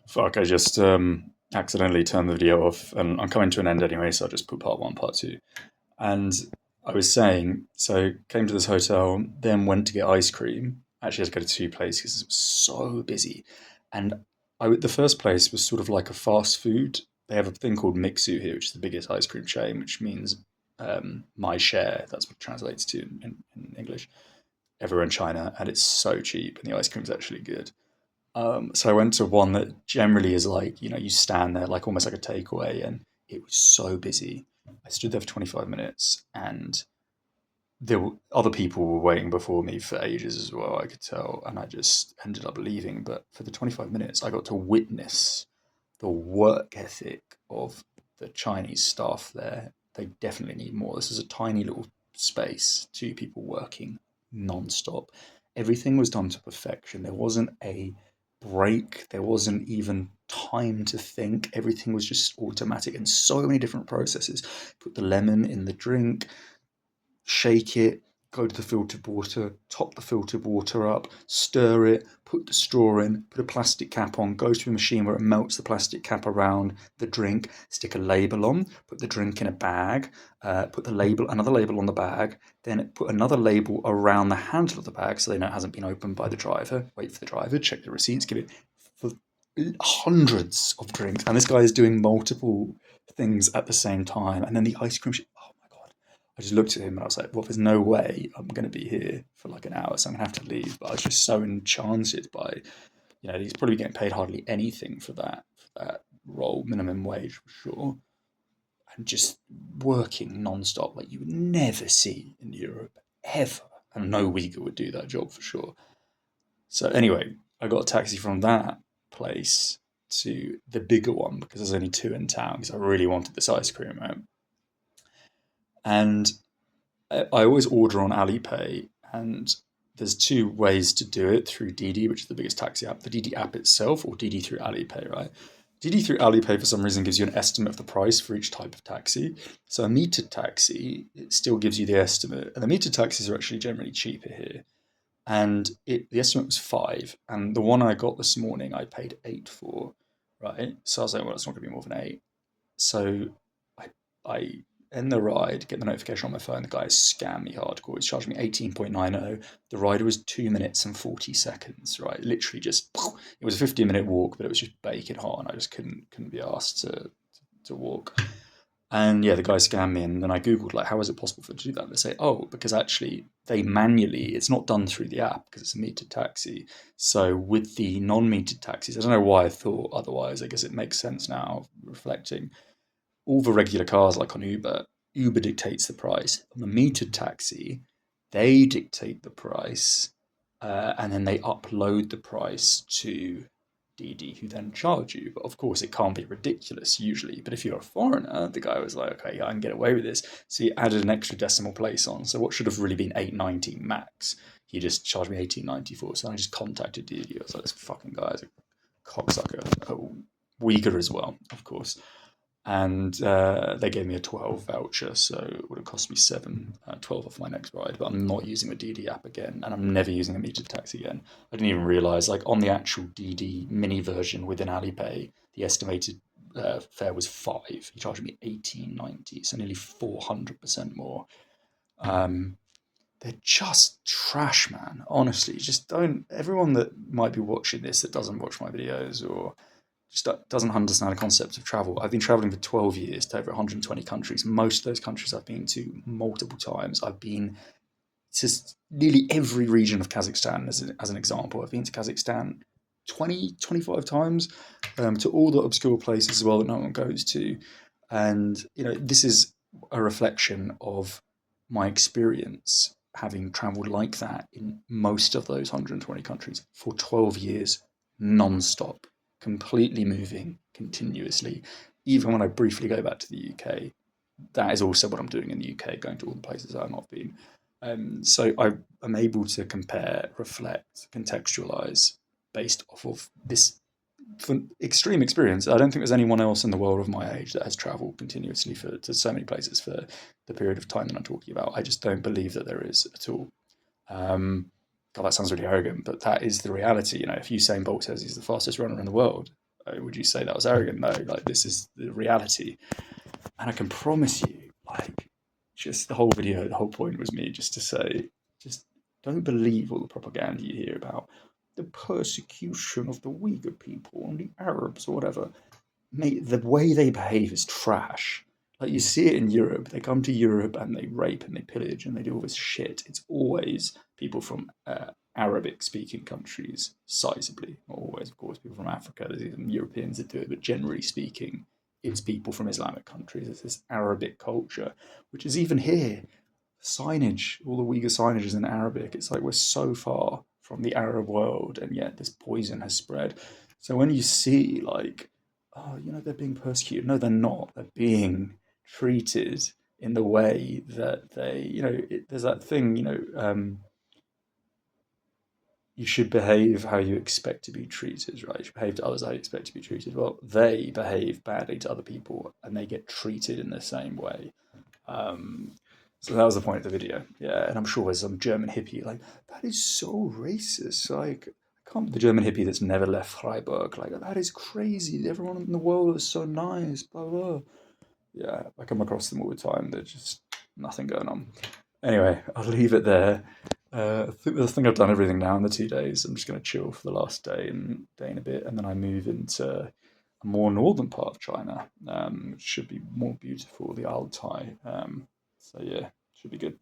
Fuck, I just accidentally turned the video off and I'm coming to an end anyway, so I'll just put part one, part two. And I was saying, so came to this hotel, then went to get ice cream. Actually, I had to go to two places because it was so busy. And the first place was sort of like a fast food. They have a thing called Mixu here, which is the biggest ice cream chain, which means my share. That's what it translates to in English. Everywhere in China, and it's so cheap, and the ice cream's actually good. So I went to one that generally is like, you stand there like almost like a takeaway, and it was so busy. I stood there for 25 minutes, and other people were waiting before me for ages as well, I could tell, and I just ended up leaving. But for the 25 minutes, I got to witness the work ethic of the Chinese staff there. They definitely need more. This is a tiny little space, two people working non-stop. Everything was done to perfection. There wasn't a break. There wasn't even time to think. Everything was just automatic and so many different processes. Put the lemon in the drink, shake it, go to the filtered water, top the filtered water up, stir it, put the straw in, put a plastic cap on, go to a machine where it melts the plastic cap around the drink, stick a label on, put the drink in a bag, put another label on the bag, then put another label around the handle of the bag so they know it hasn't been opened by the driver, wait for the driver, check the receipts, give it for hundreds of drinks. And this guy is doing multiple things at the same time. And then the ice cream, oh my God. I just looked at him and I was like, well, there's no way I'm going to be here for like an hour, so I'm going to have to leave. But I was just so enchanted by, he's probably getting paid hardly anything for that role, minimum wage for sure, and just working non-stop like you would never see in Europe ever. And no Uyghur would do that job for sure. So anyway, I got a taxi from that place to the bigger one because there's only two in town because I really wanted this ice cream, right? And I always order on Alipay, and there's two ways to do it through Didi, which is the biggest taxi app, the Didi app itself, or Didi through Alipay, right? Didi through Alipay for some reason gives you an estimate of the price for each type of taxi. So a metered taxi, it still gives you the estimate, and the metered taxis are actually generally cheaper here. And the estimate was five, and the one I got this morning I paid eight for, right? So I was like, well, it's not going to be more than eight. So I I end the ride, get the notification on my phone. The guy has scammed me hardcore. He's charging me 18.90. The ride was 2 minutes and 40 seconds, right? Literally just it was a 15-minute walk, but it was just baking hot and I just couldn't be asked to walk. And yeah, the guy scammed me, and then I googled like how is it possible for them to do that? They say, oh, because actually they manually, it's not done through the app because it's a metered taxi. So with the non-metered taxis, I don't know why I thought otherwise. I guess it makes sense now reflecting. All the regular cars like on Uber, Uber dictates the price. On the metered taxi, they dictate the price, and then they upload the price to Didi, who then charge you. But of course, it can't be ridiculous usually. But if you're a foreigner, the guy was like, okay, yeah, I can get away with this. So he added an extra decimal place on. So what should have really been 890 max, he just charged me 1894. So I just contacted Didi. I was like, this fucking guy is a cocksucker. A Uyghur as well, of course. And they gave me a 12 voucher, so it would have cost me 12 off my next ride. But I'm not using the DD app again, and I'm never using a metered taxi again. I didn't even realize, like on the actual DD mini version within Alipay, the estimated fare was five. He charged me 18.90, so nearly 400% more. Um, they're just trash, man. Honestly, just don't. Everyone that might be watching this that doesn't watch my videos or just doesn't understand the concept of travel. I've been traveling for 12 years to over 120 countries. Most of those countries I've been to multiple times. I've been to nearly every region of Kazakhstan, as an example. I've been to Kazakhstan 20, 25 times, to all the obscure places as well that no one goes to. And, this is a reflection of my experience having traveled like that in most of those 120 countries for 12 years non-stop, completely moving continuously. Even when I briefly go back to the UK, that is also what I'm doing in the UK, going to all the places I've not been. So I'm able to compare, reflect, contextualize based off of this extreme experience. I don't think there's anyone else in the world of my age that has traveled continuously to so many places for the period of time that I'm talking about. I just don't believe that there is at all. God, that sounds really arrogant, but that is the reality. If Usain Bolt says he's the fastest runner in the world, Would you say that was arrogant? No, like this is the reality. And I can promise you, like, just the whole video, the whole point was me just to say, just don't believe all the propaganda you hear about the persecution of the Uyghur people and the Arabs or whatever. Mate, the way they behave is trash. Like you see it in Europe. They come to Europe and they rape and they pillage and they do all this shit. It's always people from Arabic-speaking countries, sizably. Not always, of course, people from Africa. There's even Europeans that do it, but generally speaking, it's people from Islamic countries. It's this Arabic culture, which is even here. Signage, all the Uyghur signage is in Arabic. It's like we're so far from the Arab world, and yet this poison has spread. So when you see like, oh, they're being persecuted. No, they're not. They're being treated in the way that there's that thing, you should behave how you expect to be treated, right? You should behave to others how you expect to be treated. Well, they behave badly to other people and they get treated in the same way. Um, so that was the point of the video. Yeah, and I'm sure there's some German hippie like, that is so racist. Like, I can't be the German hippie that's never left Freiburg. Like, that is crazy. Everyone in the world is so nice, blah, blah. Yeah, I come across them all the time. There's just nothing going on. Anyway, I'll leave it there. I think I've done everything now in the 2 days. I'm just going to chill for the last day and a bit, and then I move into a more northern part of China, which should be more beautiful, the Altai. So yeah, should be good.